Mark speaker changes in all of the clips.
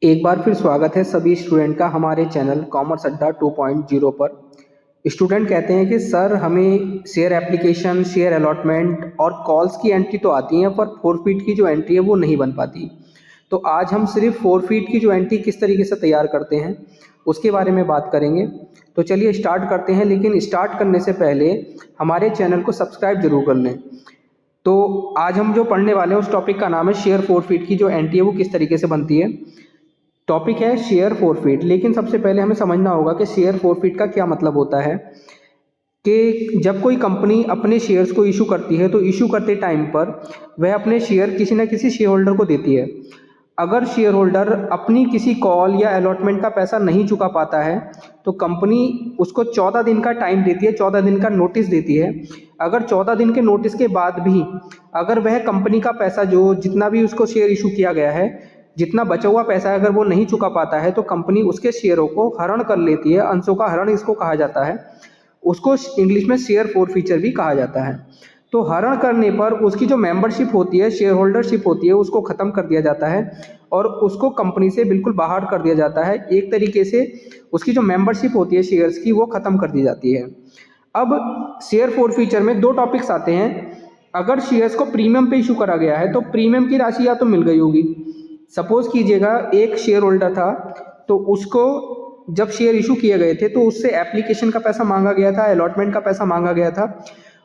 Speaker 1: एक बार फिर स्वागत है सभी स्टूडेंट का हमारे चैनल कॉमर्स अड्डा 2.0 पर। स्टूडेंट कहते हैं कि सर हमें शेयर एप्लीकेशन, शेयर अलॉटमेंट और कॉल्स की एंट्री तो आती है पर फोरफीट की जो एंट्री है वो नहीं बन पाती। तो आज हम सिर्फ फोरफीट की जो एंट्री किस तरीके से तैयार करते हैं उसके बारे में बात करेंगे। तो चलिए स्टार्ट करते हैं, लेकिन स्टार्ट करने से पहले हमारे चैनल को सब्सक्राइब जरूर कर लें। तो आज हम जो पढ़ने वाले हैं उस टॉपिक का नाम है शेयर फोरफीट की जो एंट्री है वो किस तरीके से बनती है। टॉपिक है शेयर फोरफीट। लेकिन सबसे पहले हमें समझना होगा कि शेयर फोरफीट का क्या मतलब होता है। कि जब कोई कंपनी अपने शेयर्स को इशू करती है तो इशू करते टाइम पर वह अपने शेयर किसी न किसी शेयर होल्डर को देती है। अगर शेयर होल्डर अपनी किसी कॉल या अलॉटमेंट का पैसा नहीं चुका पाता है तो कंपनी उसको 14 दिन का टाइम देती है, 14 दिन का नोटिस देती है। अगर 14 दिन के नोटिस के बाद भी अगर वह कंपनी का पैसा जो जितना भी उसको शेयर इशू किया गया है, जितना बचा हुआ पैसा है, अगर वो नहीं चुका पाता है तो कंपनी उसके शेयरों को हरण कर लेती है। अंशों का हरण इसको कहा जाता है। उसको इंग्लिश में शेयर फोरफीचर भी कहा जाता है। तो हरण करने पर उसकी जो मेंबरशिप होती है, शेयर होल्डरशिप होती है, उसको ख़त्म कर दिया जाता है और उसको कंपनी से बिल्कुल बाहर कर दिया जाता है। एक तरीके से उसकी जो मेंबरशिप होती है शेयर्स की वो ख़त्म कर दी जाती है। अब शेयर फोरफीचर में दो टॉपिक्स आते हैं। अगर शेयर्स को प्रीमियम पे इशू करा गया है तो प्रीमियम की राशि या तो मिल गई होगी। सपोज कीजिएगा एक शेयर होल्डर था तो उसको जब शेयर इशू किए गए थे तो उससे एप्लीकेशन का पैसा मांगा गया था, अलॉटमेंट का पैसा मांगा गया था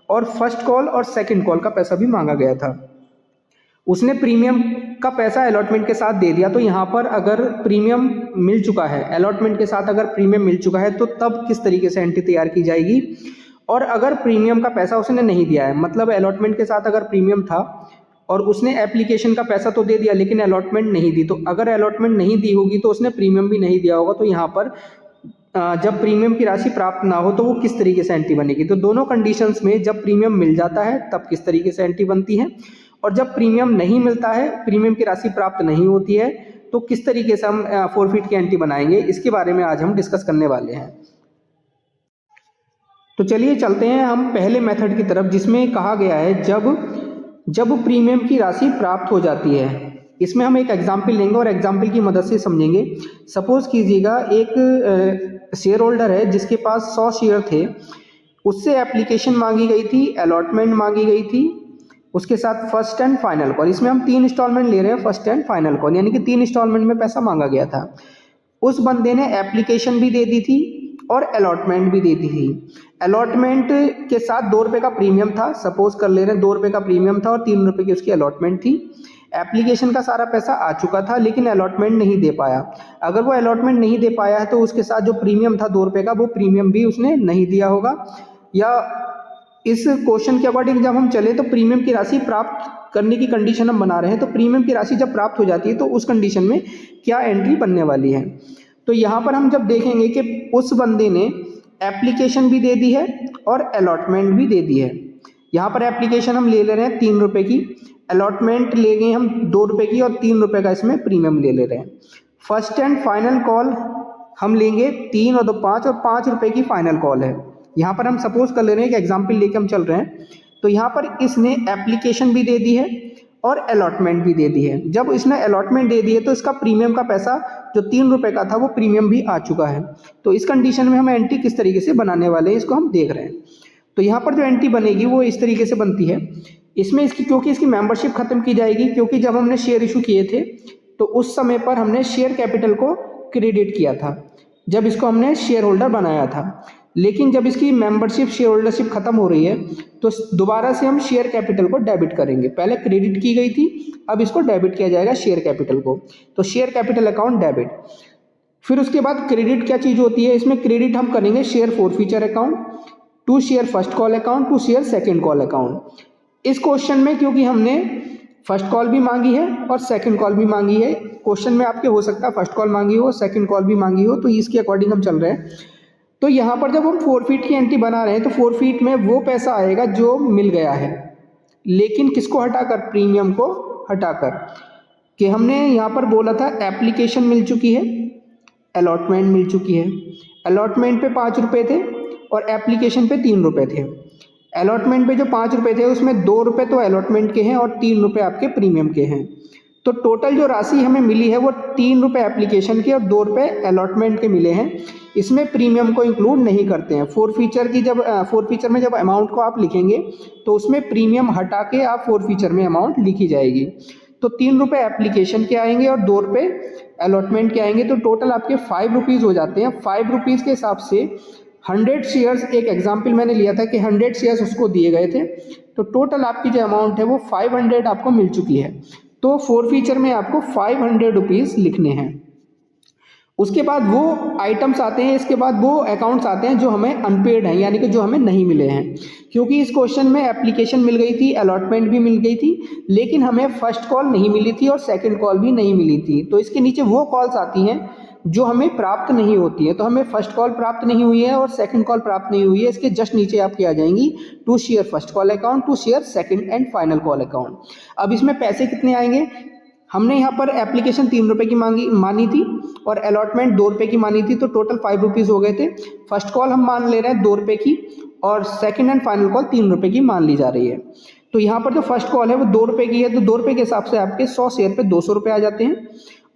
Speaker 1: और फर्स्ट कॉल और सेकंड कॉल का पैसा भी मांगा गया था। उसने प्रीमियम का पैसा अलॉटमेंट के साथ दे दिया। तो यहाँ पर अगर प्रीमियम मिल चुका है, अलॉटमेंट के साथ अगर प्रीमियम मिल चुका है तो तब किस तरीके से एंट्री तैयार की जाएगी। और अगर प्रीमियम का पैसा उसने नहीं दिया है, मतलब अलॉटमेंट के साथ अगर प्रीमियम था और उसने एप्लीकेशन का पैसा तो दे दिया लेकिन अलॉटमेंट नहीं दी, तो अगर अलॉटमेंट नहीं दी होगी तो उसने प्रीमियम भी नहीं दिया होगा। तो यहाँ पर जब प्रीमियम की राशि प्राप्त ना हो तो वो किस तरीके से एंट्री बनेगी। तो दोनों कंडीशंस में जब प्रीमियम मिल जाता है तब किस तरीके से एंट्री बनती है, और जब प्रीमियम नहीं मिलता है, प्रीमियम की राशि प्राप्त नहीं होती है, तो किस तरीके से हम फोरफीट की एंट्री बनाएंगे, इसके बारे में आज हम डिस्कस करने वाले हैं। तो चलिए चलते हैं हम पहले मेथड की तरफ, जिसमें कहा गया है जब प्रीमियम की राशि प्राप्त हो जाती है। इसमें हम एक एग्जाम्पल लेंगे और एग्जाम्पल की मदद से समझेंगे। सपोज कीजिएगा एक शेयर होल्डर है जिसके पास 100 शेयर थे, उससे एप्लीकेशन मांगी गई थी, अलॉटमेंट मांगी गई थी, उसके साथ फर्स्ट एंड फाइनल कॉल। इसमें हम 3 इंस्टॉलमेंट ले रहे हैं, फर्स्ट एंड फाइनल कॉल, यानी कि 3 इंस्टॉलमेंट में पैसा मांगा गया था। उस बंदे ने एप्लीकेशन भी दे दी थी और अलॉटमेंट भी दे दी थी। अलॉटमेंट के साथ 2 रुपये का प्रीमियम था, सपोज कर ले रहे हैं 2 रुपये का प्रीमियम था और 3 रुपये की उसकी अलॉटमेंट थी। एप्लीकेशन का सारा पैसा आ चुका था लेकिन अलॉटमेंट नहीं दे पाया। अगर वो अलॉटमेंट नहीं दे पाया है तो उसके साथ जो प्रीमियम था 2 रुपये का, वो प्रीमियम भी उसने नहीं दिया होगा। या इस क्वेश्चन के अकॉर्डिंग जब हम चले तो प्रीमियम की राशि प्राप्त करने की कंडीशन हम बना रहे हैं। तो प्रीमियम की राशि जब प्राप्त हो जाती है तो उस कंडीशन में क्या एंट्री बनने वाली है। तो यहाँ पर हम जब देखेंगे कि उस बंदे ने एप्लीकेशन भी दे दी है और अलॉटमेंट भी दे दी है। यहाँ पर एप्लीकेशन हम ले रहे हैं 3 रुपये की, अलॉटमेंट ले गए हम 2 रुपये की और 3 रुपये का इसमें प्रीमियम ले रहे हैं। फर्स्ट एंड फाइनल कॉल हम लेंगे 3 और 2 5 और 5 रुपये की फाइनल कॉल है। यहाँ पर हम सपोज कर ले रहे हैं, एक एग्जाम्पल लेके हम चल रहे हैं। तो यहाँ पर इसने एप्लीकेशन भी दे दी है और अलॉटमेंट भी दे दी है। जब इसने अलॉटमेंट दे दी है तो इसका प्रीमियम का पैसा जो 3 रुपये का था वो प्रीमियम भी आ चुका है। तो इस कंडीशन में हम एंट्री किस तरीके से बनाने वाले हैं इसको हम देख रहे हैं। तो यहाँ पर जो एंट्री बनेगी वो इस तरीके से बनती है। इसमें क्योंकि इसकी मेंबरशिप खत्म की जाएगी, क्योंकि जब हमने शेयर इशू किए थे तो उस समय पर हमने शेयर कैपिटल को क्रेडिट किया था, जब इसको हमने शेयर होल्डर बनाया था। लेकिन जब इसकी मेंबरशिप, शेयर होल्डरशिप खत्म हो रही है तो दोबारा से हम शेयर कैपिटल को डेबिट करेंगे। पहले क्रेडिट की गई थी, अब इसको डेबिट किया जाएगा शेयर कैपिटल को। तो शेयर कैपिटल अकाउंट डेबिट। फिर उसके बाद क्रेडिट क्या चीज़ होती है, इसमें क्रेडिट हम करेंगे share forfeiture account, to share first call account, to share second call account. इस क्वेश्चन में क्योंकि हमने फर्स्ट कॉल भी मांगी है और सेकंड कॉल भी मांगी है, क्वेश्चन में आपके हो सकता है फर्स्ट कॉल मांगी हो, सेकंड कॉल भी मांगी हो, तो इसके अकॉर्डिंग हम चल रहे हैं। तो यहाँ पर जब हम फोरफीट की एंट्री बना रहे हैं तो फोरफीट में वो पैसा आएगा जो मिल गया है, लेकिन किसको हटाकर, प्रीमियम को हटाकर। कि हमने यहाँ पर बोला था एप्लीकेशन मिल चुकी है, अलॉटमेंट मिल चुकी है। अलॉटमेंट पे 5 रुपये थे और एप्लीकेशन पे 3 रुपये थे। अलॉटमेंट पे जो 5 रुपये थे उसमें 2 रुपये तो अलॉटमेंट के हैं और 3 रुपये आपके प्रीमियम के हैं। तो टोटल जो राशि हमें मिली है वो 3 रुपये एप्लीकेशन के और 2 रुपये अलॉटमेंट के मिले हैं। इसमें प्रीमियम को इंक्लूड नहीं करते हैं। फोरफीचर में जब अमाउंट को आप लिखेंगे तो उसमें प्रीमियम हटा के आप फोरफीचर में अमाउंट लिखी जाएगी। तो 3 रुपये एप्लीकेशन के आएंगे और 2 रुपये अलॉटमेंट के आएंगे, तो टोटल आपके 5 रुपीज़ हो जाते हैं। 5 रुपीज़ के हिसाब से 100 शेयर्स, एक एग्जाम्पल मैंने लिया था कि 100 शेयर्स उसको दिए गए थे, तो टोटल आपकी जो अमाउंट है वो 500 आपको मिल चुकी है। तो फोरफीचर में आपको 500 रुपीज़ लिखने हैं। उसके बाद वो आइटम्स आते हैं, इसके बाद वो अकाउंट्स आते हैं जो हमें अनपेड हैं, यानी कि जो हमें नहीं मिले हैं। क्योंकि इस क्वेश्चन में एप्लीकेशन मिल गई थी, अलॉटमेंट भी मिल गई थी, लेकिन हमें फर्स्ट कॉल नहीं मिली थी और सेकंड कॉल भी नहीं मिली थी। तो इसके नीचे वो कॉल्स आती हैं जो हमें प्राप्त नहीं होती है। तो हमें फर्स्ट कॉल प्राप्त नहीं हुई है और सेकंड कॉल प्राप्त नहीं हुई है, इसके जस्ट नीचे आपकी आ जाएंगी to share first call account, to share second and final call account. अब इसमें पैसे कितने आएंगे, हमने यहाँ पर एप्लीकेशन 3 रुपये की मानी थी और अलॉटमेंट 2 रुपये की मानी थी, तो टोटल 5 रुपीज़ हो गए थे। फर्स्ट कॉल हम मान ले रहे हैं 2 रुपये की और सेकंड एंड फाइनल कॉल 3 रुपये की मान ली जा रही है। तो यहाँ पर जो फर्स्ट कॉल है वो 2 रुपये की है, तो 2 रुपये के हिसाब से आपके 100 शेयर पे 200 रुपये आ जाते हैं।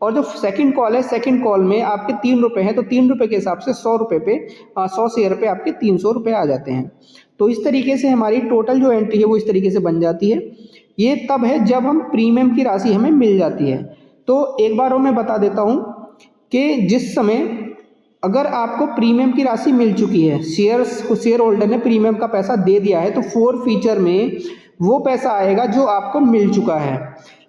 Speaker 1: और जो सेकंड कॉल है, सेकंड कॉल में आपके 3 रुपये हैं, तो 3 रुपये के हिसाब से 100 रुपये पे 100 शेयर पे आपके 300 रुपये आ जाते हैं। तो इस तरीके से हमारी टोटल जो एंट्री है वो इस तरीके से बन जाती है। ये तब है जब हम प्रीमियम की राशि हमें मिल जाती है। तो एक बार और मैं बता देता हूँ कि जिस समय अगर आपको प्रीमियम की राशि मिल चुकी है, शेयर होल्डर ने प्रीमियम का पैसा दे दिया है, तो फोरफीचर में वो पैसा आएगा जो आपको मिल चुका है,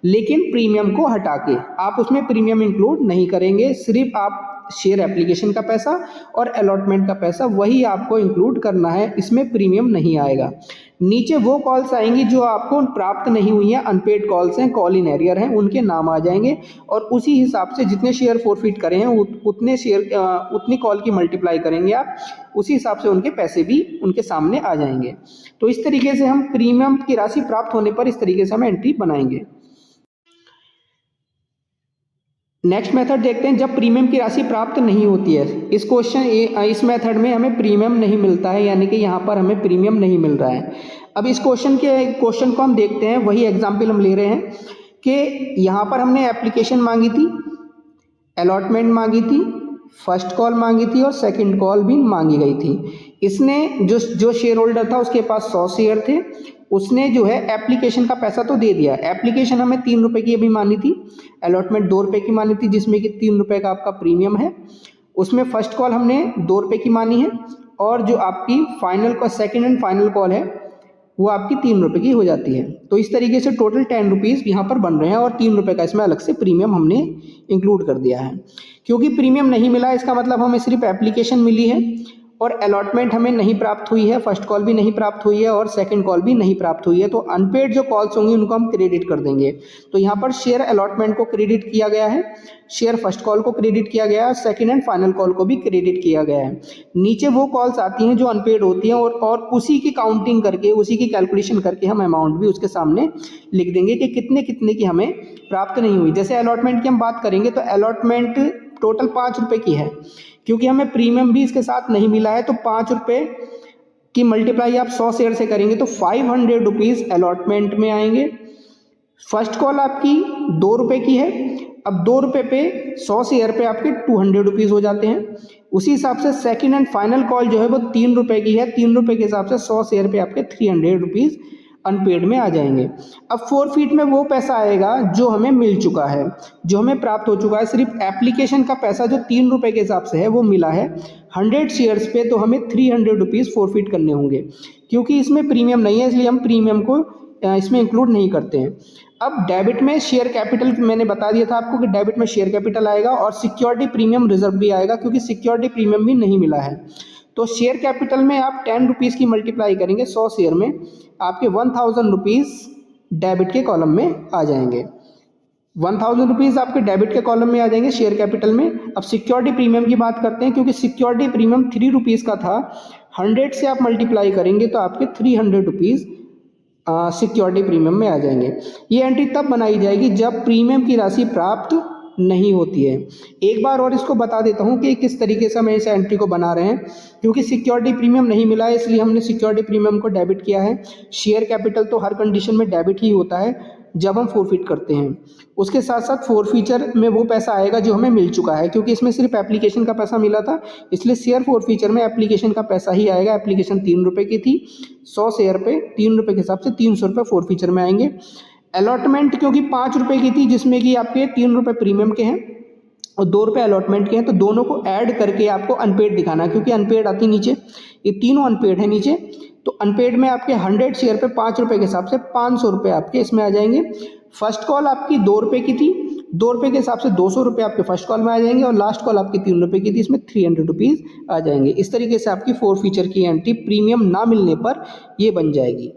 Speaker 1: लेकिन प्रीमियम को हटा के आप उसमें प्रीमियम इंक्लूड नहीं करेंगे। सिर्फ आप शेयर एप्लीकेशन का पैसा और अलॉटमेंट का पैसा वही आपको इंक्लूड करना है, इसमें प्रीमियम नहीं आएगा। नीचे वो कॉल्स आएंगी जो आपको प्राप्त नहीं हुई हैं, अनपेड कॉल्स हैं, कॉल इन एरियर हैं, उनके नाम आ जाएंगे और उसी हिसाब से जितने शेयर फोरफिट करें हैं उतनी कॉल की मल्टीप्लाई करेंगे आप, उसी हिसाब से उनके पैसे भी उनके सामने आ जाएंगे। तो इस तरीके से हम प्रीमियम की राशि प्राप्त होने पर इस तरीके से हम एंट्री बनाएंगे। नेक्स्ट मेथड देखते हैं जब प्रीमियम की राशि प्राप्त नहीं होती है। इस मेथड में हमें प्रीमियम नहीं मिलता है, यानी कि यहाँ पर हमें प्रीमियम नहीं मिल रहा है। अब इस क्वेश्चन को हम देखते हैं, वही एग्जाम्पल हम ले रहे हैं कि यहाँ पर हमने एप्लीकेशन मांगी थी, अलॉटमेंट मांगी थी, फर्स्ट कॉल मांगी थी और सेकंड कॉल भी मांगी गई थी। इसने जो शेयर होल्डर था उसके पास 100 शेयर थे, उसने जो है एप्लीकेशन का पैसा तो दे दिया। एप्लीकेशन हमें 3 रुपये की अभी मानी थी, अलॉटमेंट 2 रुपये की मानी थी, जिसमें कि 3 रुपये का आपका प्रीमियम है। उसमें फर्स्ट कॉल हमने 2 रुपये की मानी है और जो आपकी सेकंड एंड फाइनल कॉल है वो आपकी 3 रुपये की हो जाती है। तो इस तरीके से टोटल 10 रुपीज़ यहाँ पर बन रहे हैं और 3 रुपये का इसमें अलग से प्रीमियम हमने इंक्लूड कर दिया है। क्योंकि प्रीमियम नहीं मिला, इसका मतलब हमें सिर्फ एप्लीकेशन मिली है और अलॉटमेंट हमें नहीं प्राप्त हुई है, फर्स्ट कॉल भी नहीं प्राप्त हुई है और सेकंड कॉल भी नहीं प्राप्त हुई है। तो अनपेड जो कॉल्स होंगी उनको हम क्रेडिट कर देंगे। तो यहाँ पर शेयर अलॉटमेंट को क्रेडिट किया गया है, शेयर फर्स्ट कॉल को क्रेडिट किया गया है, सेकंड एंड फाइनल कॉल को भी क्रेडिट किया गया है। नीचे वो कॉल्स आती हैं जो अनपेड होती हैं और उसी की काउंटिंग करके, उसी की कैलकुलेशन करके हम अमाउंट भी उसके सामने लिख देंगे कि कितने कितने की हमें प्राप्त नहीं हुई। जैसे अलॉटमेंट की हम बात करेंगे तो अलॉटमेंट टोटल 5 रुपये की है, क्योंकि हमें प्रीमियम भी इसके साथ नहीं मिला है। तो 5 रुपये की मल्टीप्लाई आप 100 शेयर से करेंगे तो 500 रुपीज़ अलॉटमेंट में आएंगे। फर्स्ट कॉल आपकी 2 रुपये की है, अब 2 रुपये पे 100 शेयर पे आपके 200 रुपीज़ हो जाते हैं। उसी हिसाब से सेकंड एंड फाइनल कॉल जो है वो 3 रुपये की है, 3 रुपये के हिसाब से 100 शेयर पे आपके 300 रुपीज़ अनपेड में आ जाएंगे। अब फोरफीट में वो पैसा आएगा जो हमें मिल चुका है, जो हमें प्राप्त हो चुका है। सिर्फ एप्लीकेशन का पैसा जो 3 रुपये के हिसाब से है वो मिला है 100 शेयर्स पे, तो हमें 300 रुपीज़ फोरफीट करने होंगे। क्योंकि इसमें प्रीमियम नहीं है इसलिए हम प्रीमियम को इसमें इंक्लूड नहीं करते हैं। अब डेबिट में शेयर कैपिटल, मैंने बता दिया था आपको कि डेबिट में शेयर कैपिटल आएगा और सिक्योरिटी प्रीमियम रिजर्व भी आएगा, क्योंकि सिक्योरिटी प्रीमियम भी नहीं मिला है। तो शेयर कैपिटल में आप 10 रुपीज़ की मल्टीप्लाई करेंगे 100 शेयर में, आपके 1000 रुपीज़ डेबिट के कॉलम में आ जाएंगे। 1000 रुपीज़ आपके डेबिट के कॉलम में आ जाएंगे शेयर कैपिटल में। अब सिक्योरिटी प्रीमियम की बात करते हैं, क्योंकि सिक्योरिटी प्रीमियम 3 रुपीज़ का था, 100 से आप मल्टीप्लाई करेंगे तो आपके 300 रुपीज़ सिक्योरिटी प्रीमियम में आ जाएंगे। ये एंट्री तब बनाई जाएगी जब प्रीमियम की राशि प्राप्त नहीं होती है। एक बार और इसको बता देता हूँ कि किस तरीके से हम इस एंट्री को बना रहे हैं। क्योंकि सिक्योरिटी प्रीमियम नहीं मिला है इसलिए हमने सिक्योरिटी प्रीमियम को डेबिट किया है। शेयर कैपिटल तो हर कंडीशन में डेबिट ही होता है। जब हम फोरफिट करते हैं। उसके साथ साथ फोरफीचर में वो पैसा आएगा जो हमें मिल चुका है, क्योंकि इसमें सिर्फ एप्लीकेशन का पैसा मिला था, इसलिए शेयर फोरफीचर में एप्लीकेशन का पैसा ही आएगा। एप्लीकेशन 3 रुपये की थी, 100 शेयर पे 3 रुपये के हिसाब से 300 रुपये फोरफीचर में आएंगे। अलॉटमेंट क्योंकि 5 रुपये की थी, जिसमें कि आपके 3 रुपये प्रीमियम के हैं और 2 रुपये अलॉटमेंट के हैं, तो दोनों को ऐड करके आपको अनपेड दिखाना है, क्योंकि अनपेड आती नीचे, ये तीनों अनपेड है नीचे। तो अनपेड में आपके 100 शेयर पे 5 रुपये के हिसाब से 500 रुपये आपके इसमें आ जाएंगे। फर्स्ट कॉल आपकी 2 रुपये की थी, 2 रुपये के हिसाब से 200 रुपये आपके फर्स्ट कॉल में आ जाएंगे, और लास्ट कॉल आपकी 3 रुपये की थी, इसमें 300 रुपीज़ आ जाएंगे। इस तरीके से आपकी फोरफीचर की एंट्री प्रीमियम ना मिलने पर ये बन जाएगी।